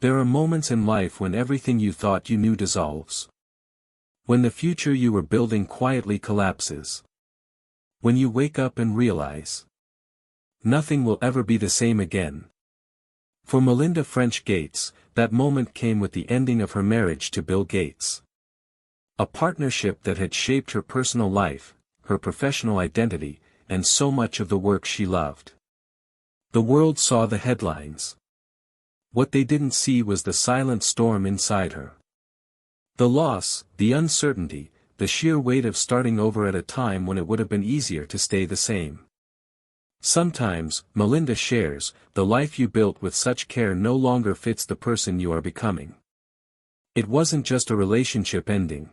There are moments in life when everything you thought you knew dissolves. When the future you were building quietly collapses. When you wake up and realize nothing will ever be the same again. For Melinda French Gates, that moment came with the ending of her marriage to Bill Gates. A partnership that had shaped her personal life, her professional identity, and so much of the work she loved. The world saw the headlines. What they didn't see was the silent storm inside her. The loss, the uncertainty, the sheer weight of starting over at a time when it would have been easier to stay the same. Sometimes, Melinda shares, the life you built with such care no longer fits the person you are becoming. It wasn't just a relationship ending.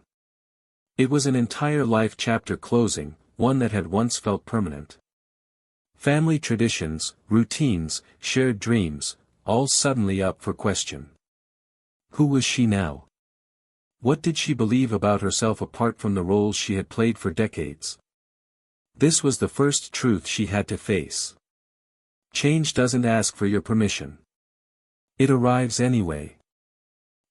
It was an entire life chapter closing, one that had once felt permanent. Family traditions, routines, shared dreams, all suddenly up for question. Who was she now? What did she believe about herself apart from the roles she had played for decades? This was the first truth she had to face. Change doesn't ask for your permission. It arrives anyway.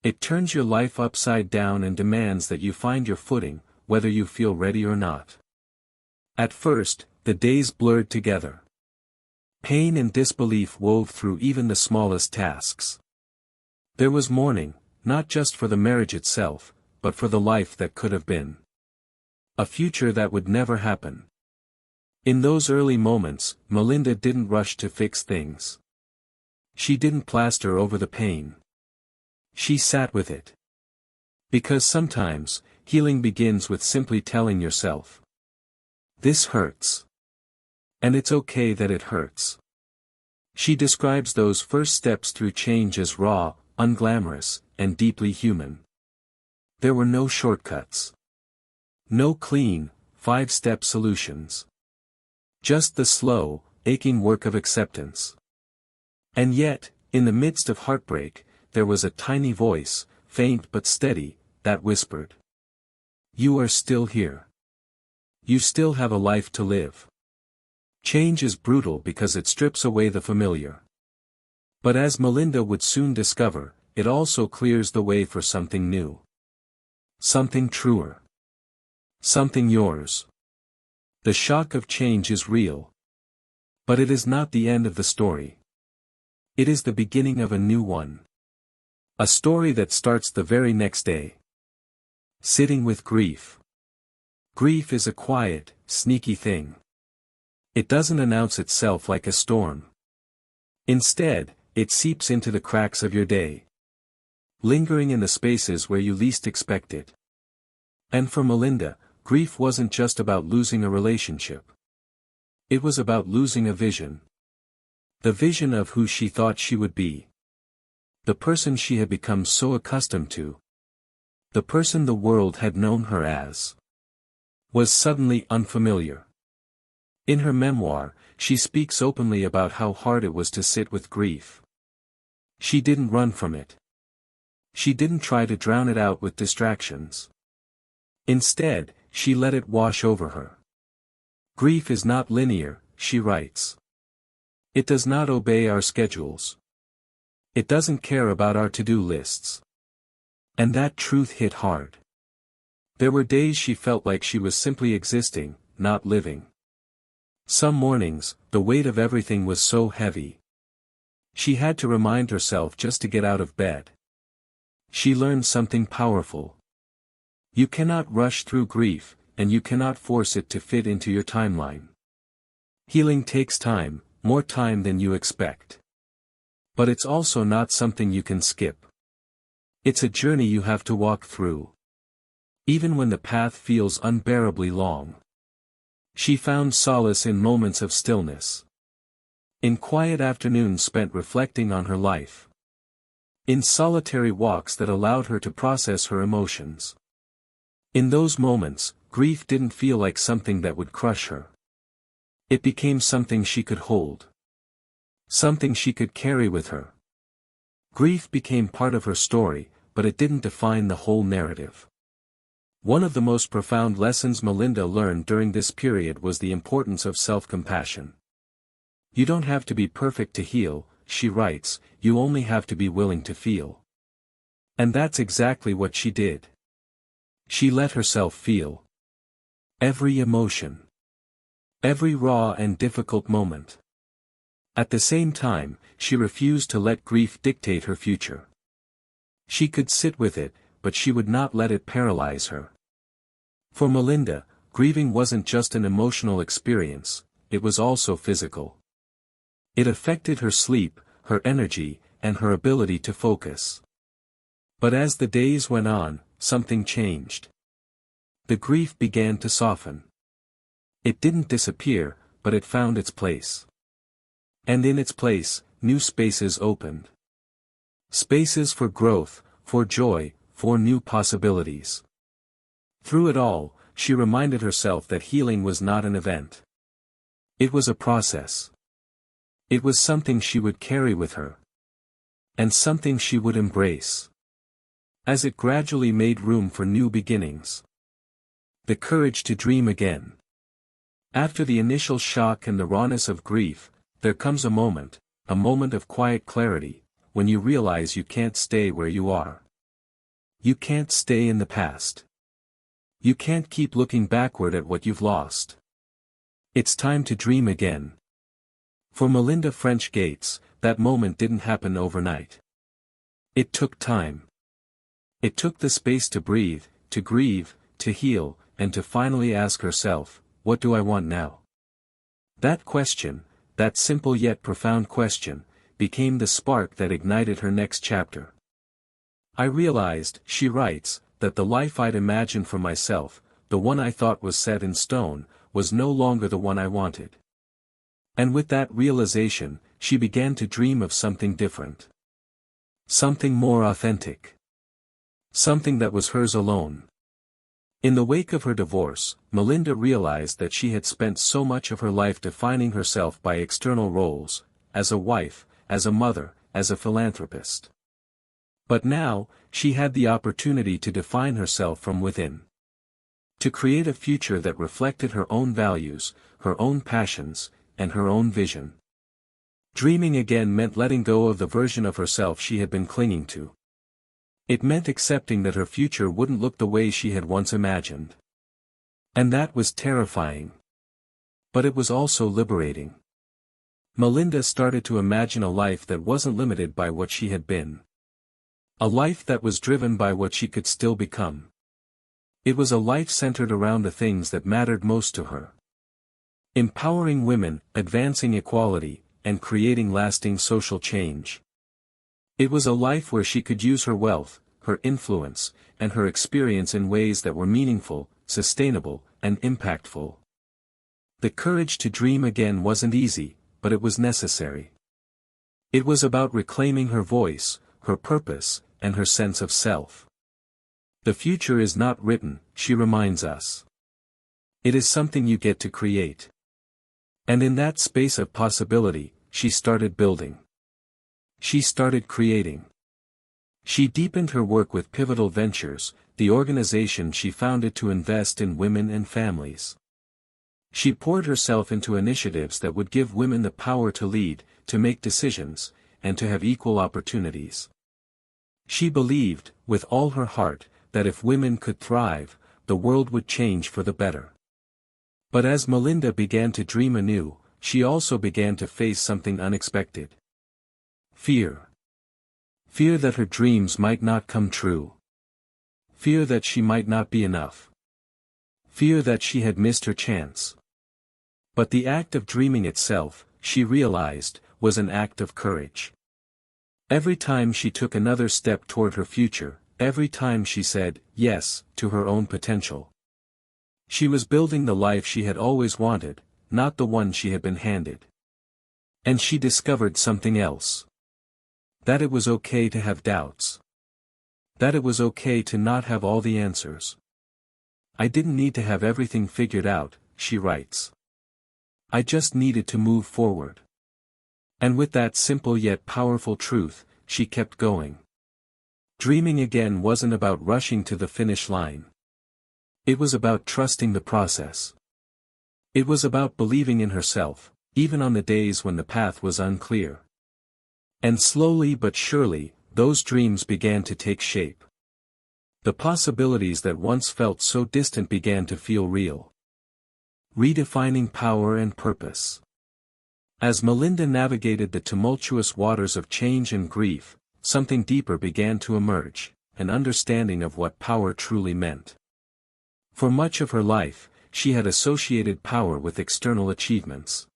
It turns your life upside down and demands that you find your footing, whether you feel ready or not. At first, the days blurred together. Pain and disbelief wove through even the smallest tasks. There was mourning, not just for the marriage itself, but for the life that could have been. A future that would never happen. In those early moments, Melinda didn't rush to fix things. She didn't plaster over the pain. She sat with it. Because sometimes, healing begins with simply telling yourself, "This hurts. And it's okay that it hurts." She describes those first steps through change as raw, unglamorous, and deeply human. There were no shortcuts. No clean, 5-step solutions. Just the slow, aching work of acceptance. And yet, in the midst of heartbreak, there was a tiny voice, faint but steady, that whispered, "You are still here. You still have a life to live." Change is brutal because it strips away the familiar. But as Melinda would soon discover, it also clears the way for something new. Something truer. Something yours. The shock of change is real. But it is not the end of the story. It is the beginning of a new one. A story that starts the very next day. Sitting with grief. Grief is a quiet, sneaky thing. It doesn't announce itself like a storm. Instead, it seeps into the cracks of your day. Lingering in the spaces where you least expect it. And for Melinda, grief wasn't just about losing a relationship. It was about losing a vision. The vision of who she thought she would be. The person she had become so accustomed to. The person the world had known her as. Was suddenly unfamiliar. In her memoir, she speaks openly about how hard it was to sit with grief. She didn't run from it. She didn't try to drown it out with distractions. Instead, she let it wash over her. Grief is not linear, she writes. It does not obey our schedules. It doesn't care about our to-do lists. And that truth hit hard. There were days she felt like she was simply existing, not living. Some mornings, the weight of everything was so heavy. She had to remind herself just to get out of bed. She learned something powerful. You cannot rush through grief, and you cannot force it to fit into your timeline. Healing takes time, more time than you expect. But it's also not something you can skip. It's a journey you have to walk through. Even when the path feels unbearably long. She found solace in moments of stillness. In quiet afternoons spent reflecting on her life. In solitary walks that allowed her to process her emotions. In those moments, grief didn't feel like something that would crush her. It became something she could hold. Something she could carry with her. Grief became part of her story, but it didn't define the whole narrative. One of the most profound lessons Melinda learned during this period was the importance of self-compassion. You don't have to be perfect to heal, she writes, you only have to be willing to feel. And that's exactly what she did. She let herself feel every emotion, every raw and difficult moment. At the same time, she refused to let grief dictate her future. She could sit with it, but she would not let it paralyze her. For Melinda, grieving wasn't just an emotional experience, it was also physical. It affected her sleep, her energy, and her ability to focus. But as the days went on, something changed. The grief began to soften. It didn't disappear, but it found its place. And in its place, new spaces opened. Spaces for growth, for joy, for new possibilities. Through it all, she reminded herself that healing was not an event. It was a process. It was something she would carry with her. And something she would embrace. As it gradually made room for new beginnings. The courage to dream again. After the initial shock and the rawness of grief, there comes a moment of quiet clarity, when you realize you can't stay where you are. You can't stay in the past. You can't keep looking backward at what you've lost. It's time to dream again. For Melinda Gates, that moment didn't happen overnight. It took time. It took the space to breathe, to grieve, to heal, and to finally ask herself, what do I want now? That question, that simple yet profound question, became the spark that ignited her next chapter. I realized, she writes, that the life I'd imagined for myself, the one I thought was set in stone, was no longer the one I wanted. And with that realization, she began to dream of something different. Something more authentic. Something that was hers alone. In the wake of her divorce, Melinda realized that she had spent so much of her life defining herself by external roles, as a wife, as a mother, as a philanthropist. But now, she had the opportunity to define herself from within. To create a future that reflected her own values, her own passions, and her own vision. Dreaming again meant letting go of the version of herself she had been clinging to. It meant accepting that her future wouldn't look the way she had once imagined. And that was terrifying. But it was also liberating. Melinda started to imagine a life that wasn't limited by what she had been. A life that was driven by what she could still become. It was a life centered around the things that mattered most to her. Empowering women, advancing equality, and creating lasting social change. It was a life where she could use her wealth, her influence, and her experience in ways that were meaningful, sustainable, and impactful. The courage to dream again wasn't easy, but it was necessary. It was about reclaiming her voice, her purpose, and her sense of self. The future is not written, she reminds us. It is something you get to create. And in that space of possibility, she started building. She started creating. She deepened her work with Pivotal Ventures, the organization she founded to invest in women and families. She poured herself into initiatives that would give women the power to lead, to make decisions, and to have equal opportunities. She believed, with all her heart, that if women could thrive, the world would change for the better. But as Melinda began to dream anew, she also began to face something unexpected. Fear. Fear that her dreams might not come true. Fear that she might not be enough. Fear that she had missed her chance. But the act of dreaming itself, she realized, was an act of courage. Every time she took another step toward her future, every time she said, yes, to her own potential. She was building the life she had always wanted, not the one she had been handed. And she discovered something else. That it was okay to have doubts. That it was okay to not have all the answers. I didn't need to have everything figured out, she writes. I just needed to move forward. And with that simple yet powerful truth, she kept going. Dreaming again wasn't about rushing to the finish line. It was about trusting the process. It was about believing in herself, even on the days when the path was unclear. And slowly but surely, those dreams began to take shape. The possibilities that once felt so distant began to feel real. Redefining power and purpose. As Melinda navigated the tumultuous waters of change and grief, something deeper began to emerge, an understanding of what power truly meant. For much of her life, she had associated power with external achievements.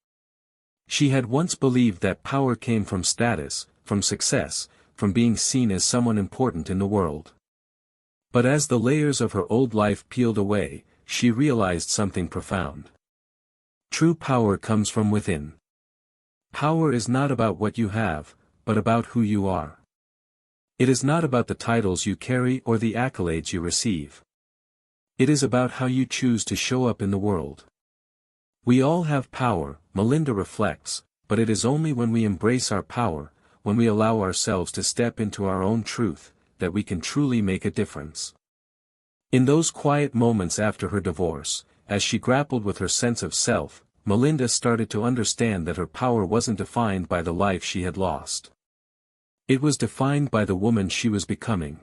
She had once believed that power came from status, from success, from being seen as someone important in the world. But as the layers of her old life peeled away, she realized something profound. True power comes from within. Power is not about what you have, but about who you are. It is not about the titles you carry or the accolades you receive. It is about how you choose to show up in the world. We all have power, Melinda reflects, but it is only when we embrace our power, when we allow ourselves to step into our own truth, that we can truly make a difference. In those quiet moments after her divorce, as she grappled with her sense of self, Melinda started to understand that her power wasn't defined by the life she had lost. It was defined by the woman she was becoming.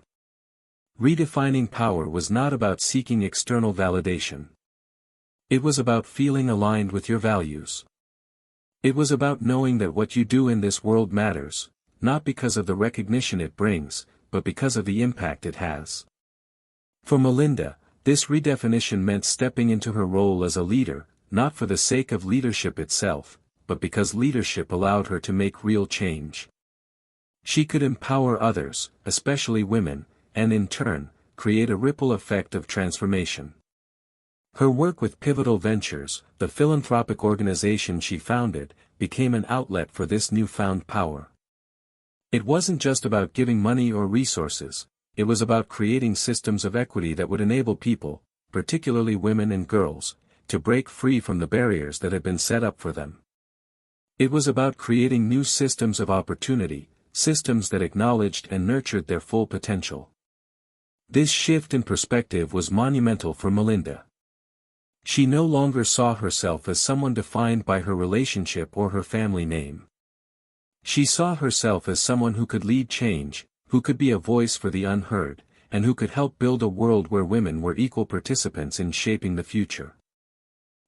Redefining power was not about seeking external validation. It was about feeling aligned with your values. It was about knowing that what you do in this world matters, not because of the recognition it brings, but because of the impact it has. For Melinda, this redefinition meant stepping into her role as a leader, not for the sake of leadership itself, but because leadership allowed her to make real change. She could empower others, especially women, and in turn, create a ripple effect of transformation. Her work with Pivotal Ventures, the philanthropic organization she founded, became an outlet for this newfound power. It wasn't just about giving money or resources, it was about creating systems of equity that would enable people, particularly women and girls, to break free from the barriers that had been set up for them. It was about creating new systems of opportunity, systems that acknowledged and nurtured their full potential. This shift in perspective was monumental for Melinda. She no longer saw herself as someone defined by her relationship or her family name. She saw herself as someone who could lead change, who could be a voice for the unheard, and who could help build a world where women were equal participants in shaping the future.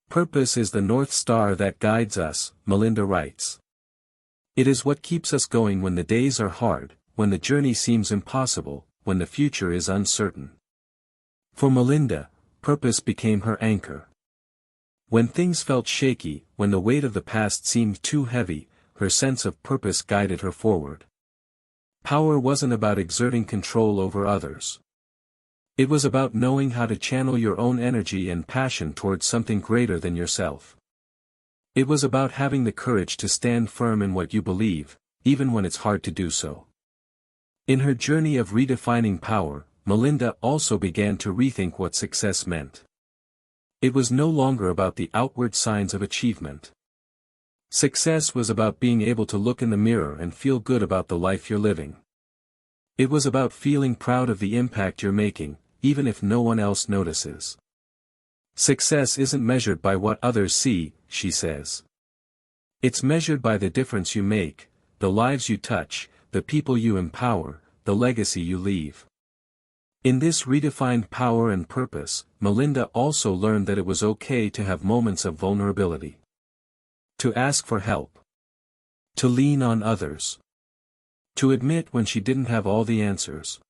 Purpose is the North Star that guides us, Melinda writes. It is what keeps us going when the days are hard, when the journey seems impossible, when the future is uncertain. For Melinda, purpose became her anchor. When things felt shaky, when the weight of the past seemed too heavy, her sense of purpose guided her forward. Power wasn't about exerting control over others. It was about knowing how to channel your own energy and passion towards something greater than yourself. It was about having the courage to stand firm in what you believe, even when it's hard to do so. In her journey of redefining power, Melinda also began to rethink what success meant. It was no longer about the outward signs of achievement. Success was about being able to look in the mirror and feel good about the life you're living. It was about feeling proud of the impact you're making, even if no one else notices. Success isn't measured by what others see, she says. It's measured by the difference you make, the lives you touch, the people you empower, the legacy you leave. In this redefined power and purpose, Melinda also learned that it was okay to have moments of vulnerability. To ask for help. To lean on others. To admit when she didn't have all the answers.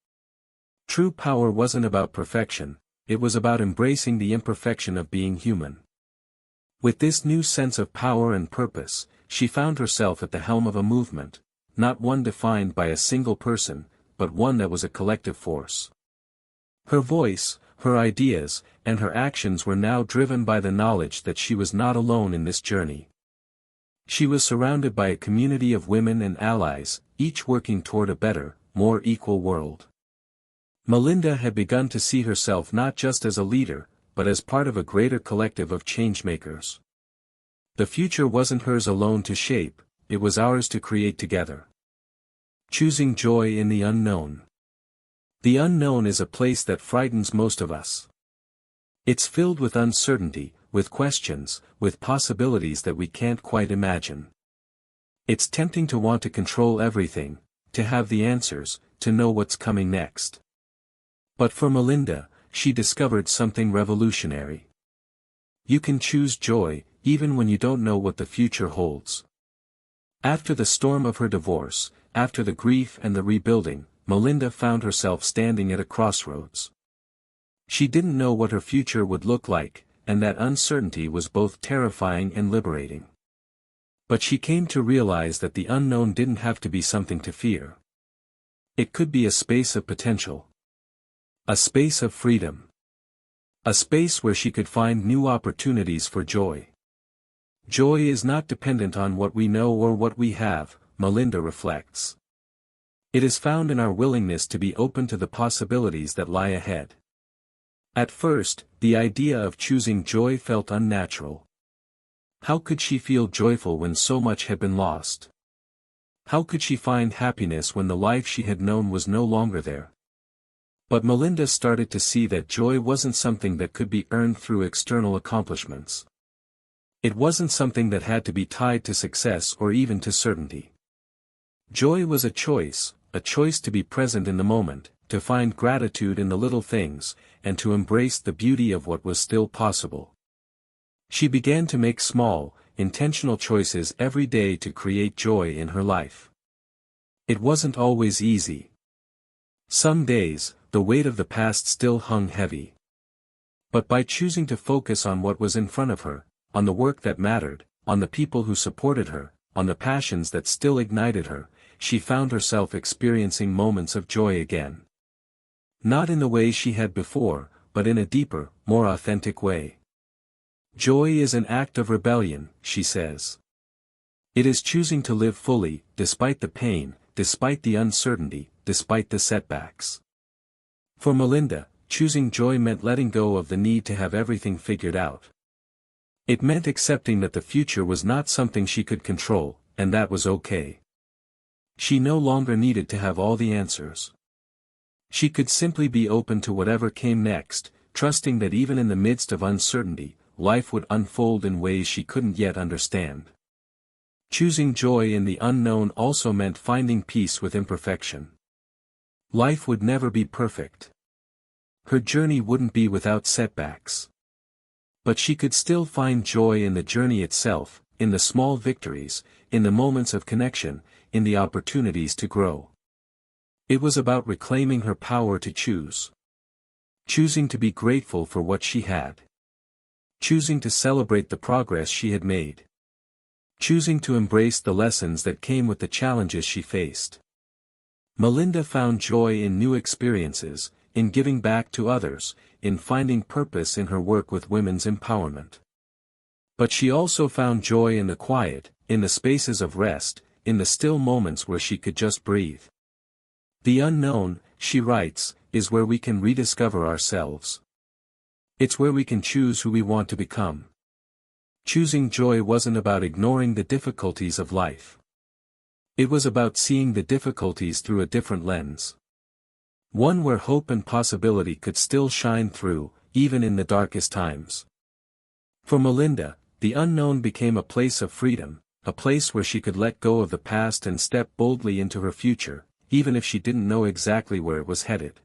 True power wasn't about perfection, it was about embracing the imperfection of being human. With this new sense of power and purpose, she found herself at the helm of a movement, not one defined by a single person, but one that was a collective force. Her voice, her ideas, and her actions were now driven by the knowledge that she was not alone in this journey. She was surrounded by a community of women and allies, each working toward a better, more equal world. Melinda had begun to see herself not just as a leader, but as part of a greater collective of changemakers. The future wasn't hers alone to shape, it was ours to create together. Choosing joy in the unknown. The unknown is a place that frightens most of us. It's filled with uncertainty, with questions, with possibilities that we can't quite imagine. It's tempting to want to control everything, to have the answers, to know what's coming next. But for Melinda, she discovered something revolutionary. You can choose joy, even when you don't know what the future holds. After the storm of her divorce, after the grief and the rebuilding, Melinda found herself standing at a crossroads. She didn't know what her future would look like, and that uncertainty was both terrifying and liberating. But she came to realize that the unknown didn't have to be something to fear. It could be a space of potential. A space of freedom. A space where she could find new opportunities for joy. Joy is not dependent on what we know or what we have, Melinda reflects. It is found in our willingness to be open to the possibilities that lie ahead. At first, the idea of choosing joy felt unnatural. How could she feel joyful when so much had been lost? How could she find happiness when the life she had known was no longer there? But Melinda started to see that joy wasn't something that could be earned through external accomplishments. It wasn't something that had to be tied to success or even to certainty. Joy was a choice to be present in the moment, to find gratitude in the little things, and to embrace the beauty of what was still possible. She began to make small, intentional choices every day to create joy in her life. It wasn't always easy. Some days, the weight of the past still hung heavy. But by choosing to focus on what was in front of her, on the work that mattered, on the people who supported her, on the passions that still ignited her, she found herself experiencing moments of joy again. Not in the way she had before, but in a deeper, more authentic way. Joy is an act of rebellion, she says. It is choosing to live fully, despite the pain, despite the uncertainty, despite the setbacks. For Melinda, choosing joy meant letting go of the need to have everything figured out. It meant accepting that the future was not something she could control, and that was okay. She no longer needed to have all the answers. She could simply be open to whatever came next, trusting that even in the midst of uncertainty, life would unfold in ways she couldn't yet understand. Choosing joy in the unknown also meant finding peace with imperfection. Life would never be perfect. Her journey wouldn't be without setbacks. But she could still find joy in the journey itself, in the small victories, in the moments of connection, in the opportunities to grow. It was about reclaiming her power to choose. Choosing to be grateful for what she had. Choosing to celebrate the progress she had made. Choosing to embrace the lessons that came with the challenges she faced. Melinda found joy in new experiences, in giving back to others, in finding purpose in her work with women's empowerment. But she also found joy in the quiet, in the spaces of rest, in the still moments where she could just breathe. The unknown, she writes, is where we can rediscover ourselves. It's where we can choose who we want to become. Choosing joy wasn't about ignoring the difficulties of life. It was about seeing the difficulties through a different lens. One where hope and possibility could still shine through, even in the darkest times. For Melinda, the unknown became a place of freedom, a place where she could let go of the past and step boldly into her future, even if she didn't know exactly where it was headed.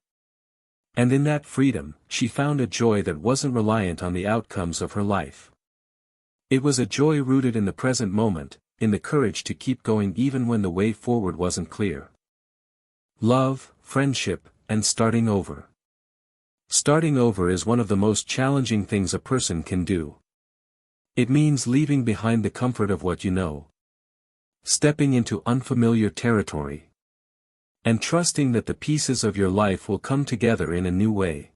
And in that freedom, she found a joy that wasn't reliant on the outcomes of her life. It was a joy rooted in the present moment, in the courage to keep going even when the way forward wasn't clear. Love, friendship, and starting over. Starting over is one of the most challenging things a person can do. It means leaving behind the comfort of what you know. Stepping into unfamiliar territory. And trusting that the pieces of your life will come together in a new way.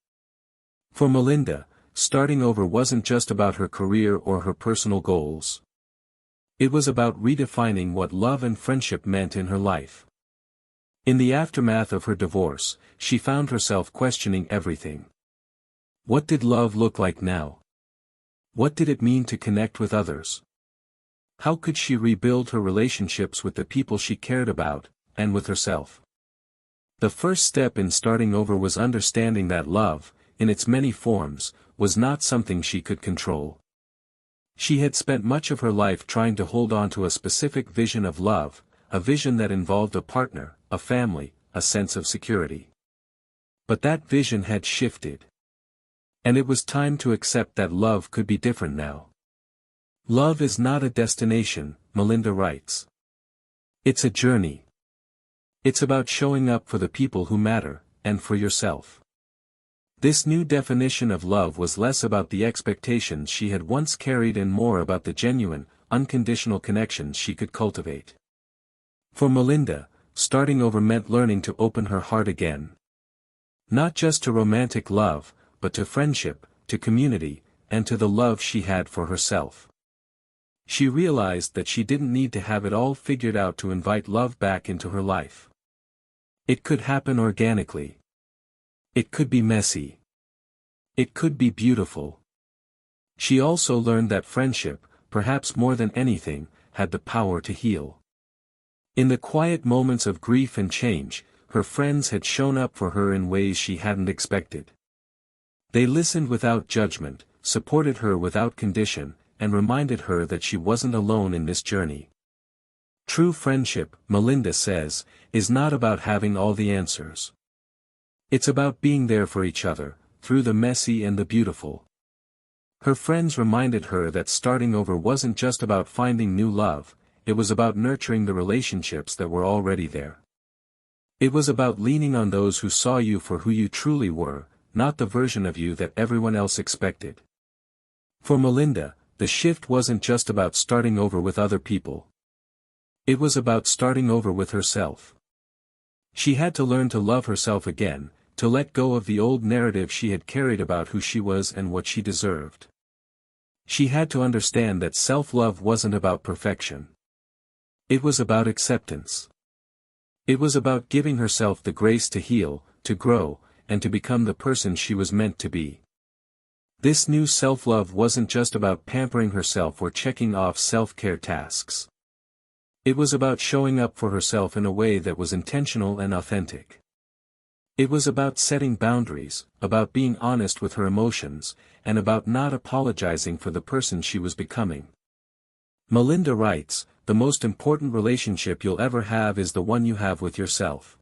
For Melinda, starting over wasn't just about her career or her personal goals. It was about redefining what love and friendship meant in her life. In the aftermath of her divorce, she found herself questioning everything. What did love look like now? What did it mean to connect with others? How could she rebuild her relationships with the people she cared about, and with herself? The first step in starting over was understanding that love, in its many forms, was not something she could control. She had spent much of her life trying to hold on to a specific vision of love, a vision that involved a partner, a family, a sense of security. But that vision had shifted. And it was time to accept that love could be different now. Love is not a destination, Melinda writes. It's a journey. It's about showing up for the people who matter, and for yourself. This new definition of love was less about the expectations she had once carried and more about the genuine, unconditional connections she could cultivate. For Melinda, starting over meant learning to open her heart again. Not just to romantic love, but to friendship, to community, and to the love she had for herself. She realized that she didn't need to have it all figured out to invite love back into her life. It could happen organically. It could be messy. It could be beautiful. She also learned that friendship, perhaps more than anything, had the power to heal. In the quiet moments of grief and change, her friends had shown up for her in ways she hadn't expected. They listened without judgment, supported her without condition, and reminded her that she wasn't alone in this journey. True friendship, Melinda says, is not about having all the answers. It's about being there for each other, through the messy and the beautiful. Her friends reminded her that starting over wasn't just about finding new love, it was about nurturing the relationships that were already there. It was about leaning on those who saw you for who you truly were, not the version of you that everyone else expected. For Melinda, the shift wasn't just about starting over with other people. It was about starting over with herself. She had to learn to love herself again, to let go of the old narrative she had carried about who she was and what she deserved. She had to understand that self-love wasn't about perfection. It was about acceptance. It was about giving herself the grace to heal, to grow, and to become the person she was meant to be. This new self-love wasn't just about pampering herself or checking off self-care tasks. It was about showing up for herself in a way that was intentional and authentic. It was about setting boundaries, about being honest with her emotions, and about not apologizing for the person she was becoming. Melinda writes, "The most important relationship you'll ever have is the one you have with yourself."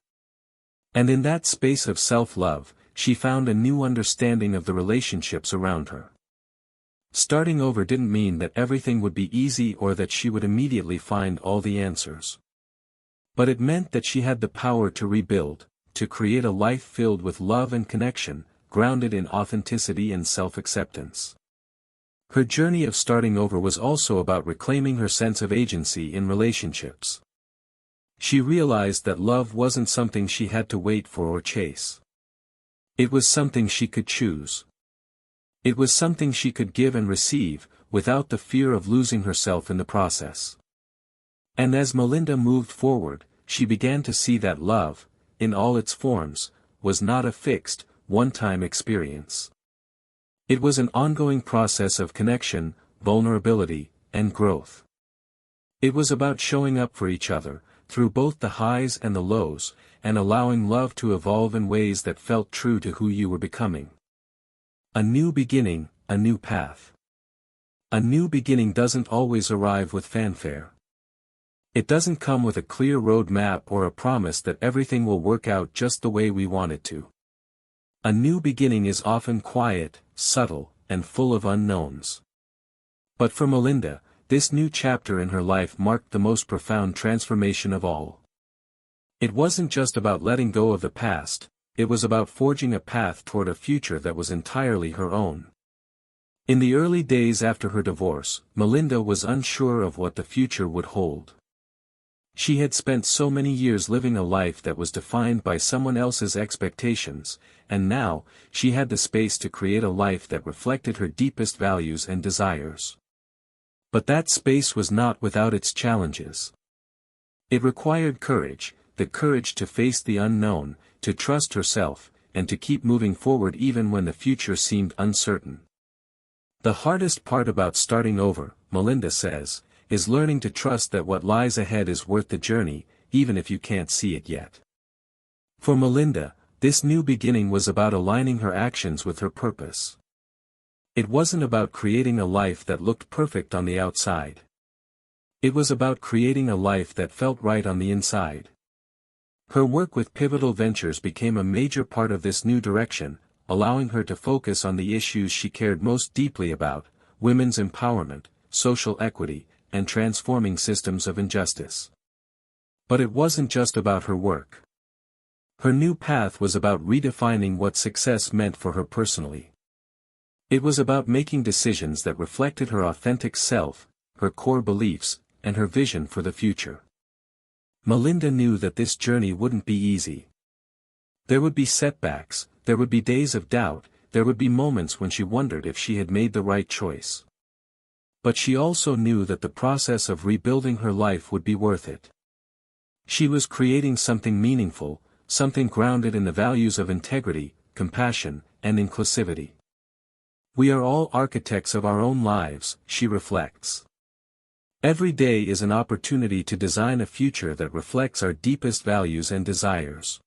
And in that space of self-love, she found a new understanding of the relationships around her. Starting over didn't mean that everything would be easy or that she would immediately find all the answers. But it meant that she had the power to rebuild, to create a life filled with love and connection, grounded in authenticity and self-acceptance. Her journey of starting over was also about reclaiming her sense of agency in relationships. She realized that love wasn't something she had to wait for or chase. It was something she could choose. It was something she could give and receive, without the fear of losing herself in the process. And as Melinda moved forward, she began to see that love, in all its forms, was not a fixed, one-time experience. It was an ongoing process of connection, vulnerability, and growth. It was about showing up for each other, through both the highs and the lows, and allowing love to evolve in ways that felt true to who you were becoming. A new beginning, a new path. A new beginning doesn't always arrive with fanfare. It doesn't come with a clear road map or a promise that everything will work out just the way we want it to. A new beginning is often quiet, subtle, and full of unknowns. But for Melinda, this new chapter in her life marked the most profound transformation of all. It wasn't just about letting go of the past, it was about forging a path toward a future that was entirely her own. In the early days after her divorce, Melinda was unsure of what the future would hold. She had spent so many years living a life that was defined by someone else's expectations, and now, she had the space to create a life that reflected her deepest values and desires. But that space was not without its challenges. It required courage, the courage to face the unknown, to trust herself, and to keep moving forward even when the future seemed uncertain. The hardest part about starting over, Melinda says, is learning to trust that what lies ahead is worth the journey, even if you can't see it yet. For Melinda, this new beginning was about aligning her actions with her purpose. It wasn't about creating a life that looked perfect on the outside. It was about creating a life that felt right on the inside. Her work with Pivotal Ventures became a major part of this new direction, allowing her to focus on the issues she cared most deeply about: women's empowerment, social equity, and transforming systems of injustice. But it wasn't just about her work. Her new path was about redefining what success meant for her personally. It was about making decisions that reflected her authentic self, her core beliefs, and her vision for the future. Melinda knew that this journey wouldn't be easy. There would be setbacks, there would be days of doubt, there would be moments when she wondered if she had made the right choice. But she also knew that the process of rebuilding her life would be worth it. She was creating something meaningful, something grounded in the values of integrity, compassion, and inclusivity. We are all architects of our own lives, she reflects. Every day is an opportunity to design a future that reflects our deepest values and desires.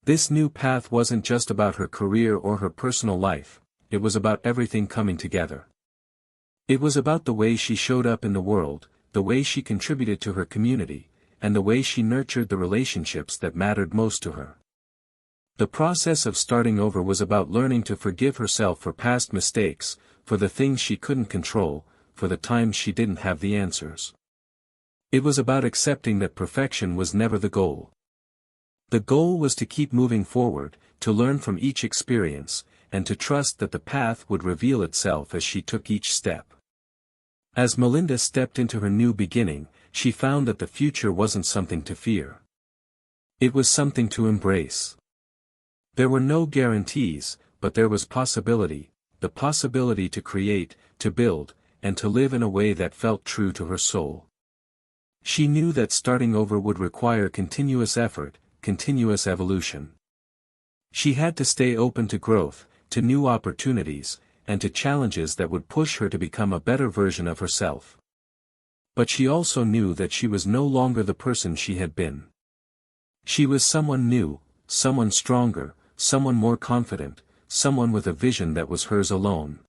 This new path wasn't just about her career or her personal life, it was about everything coming together. It was about the way she showed up in the world, the way she contributed to her community, and the way she nurtured the relationships that mattered most to her. The process of starting over was about learning to forgive herself for past mistakes, for the things she couldn't control, for the times she didn't have the answers. It was about accepting that perfection was never the goal. The goal was to keep moving forward, to learn from each experience, and to trust that the path would reveal itself as she took each step. As Melinda stepped into her new beginning, she found that the future wasn't something to fear. It was something to embrace. There were no guarantees, but there was possibility, the possibility to create, to build, and to live in a way that felt true to her soul. She knew that starting over would require continuous effort, continuous evolution. She had to stay open to growth, to new opportunities, and to challenges that would push her to become a better version of herself. But she also knew that she was no longer the person she had been. She was someone new, someone stronger, someone more confident, someone with a vision that was hers alone.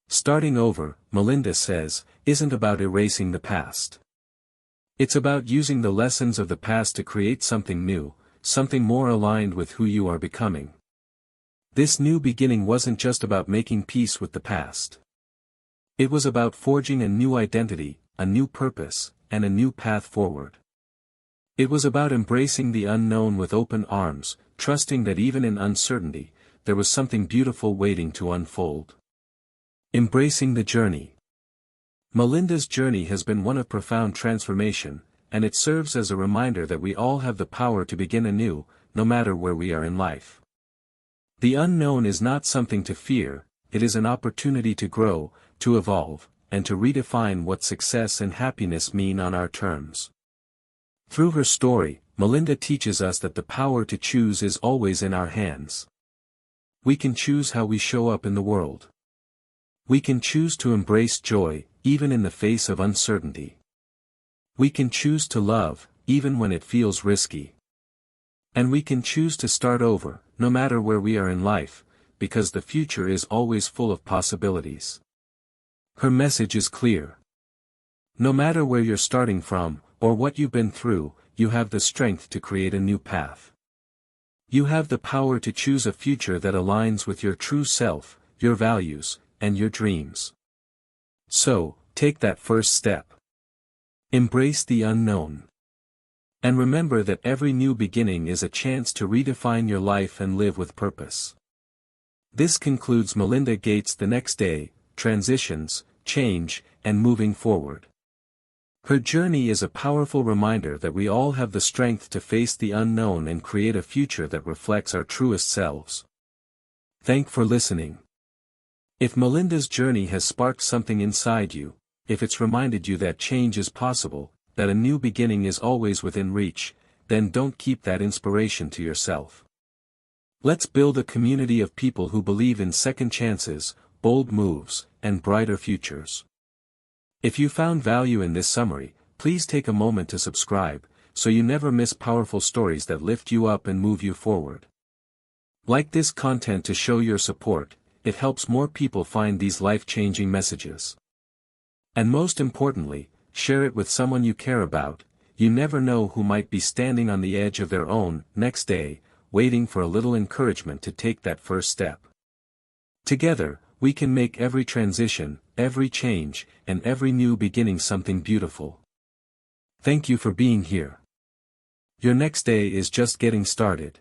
Starting over, Melinda says, isn't about erasing the past. It's about using the lessons of the past to create something new, something more aligned with who you are becoming. This new beginning wasn't just about making peace with the past. It was about forging a new identity, a new purpose, and a new path forward. It was about embracing the unknown with open arms, trusting that even in uncertainty, there was something beautiful waiting to unfold. Embracing the journey. Melinda's journey has been one of profound transformation, and it serves as a reminder that we all have the power to begin anew, no matter where we are in life. The unknown is not something to fear, it is an opportunity to grow, to evolve, and to redefine what success and happiness mean on our terms. Through her story, Melinda teaches us that the power to choose is always in our hands. We can choose how we show up in the world. We can choose to embrace joy, even in the face of uncertainty. We can choose to love, even when it feels risky. And we can choose to start over, no matter where we are in life, because the future is always full of possibilities. Her message is clear. No matter where you're starting from, or what you've been through, you have the strength to create a new path. You have the power to choose a future that aligns with your true self, your values, and your dreams. So, take that first step. Embrace the unknown. And remember that every new beginning is a chance to redefine your life and live with purpose. This concludes Melinda Gates' The Next Day, Transitions, Change, and Moving Forward. Her journey is a powerful reminder that we all have the strength to face the unknown and create a future that reflects our truest selves. Thanks for listening. If Melinda's journey has sparked something inside you, if it's reminded you that change is possible, that a new beginning is always within reach, then don't keep that inspiration to yourself. Let's build a community of people who believe in second chances, bold moves, and brighter futures. If you found value in this summary, please take a moment to subscribe, so you never miss powerful stories that lift you up and move you forward. Like this content to show your support, it helps more people find these life-changing messages. And most importantly, share it with someone you care about. You never know who might be standing on the edge of their own next day, waiting for a little encouragement to take that first step. Together, we can make every transition, every change, and every new beginning something beautiful. Thank you for being here. Your next day is just getting started.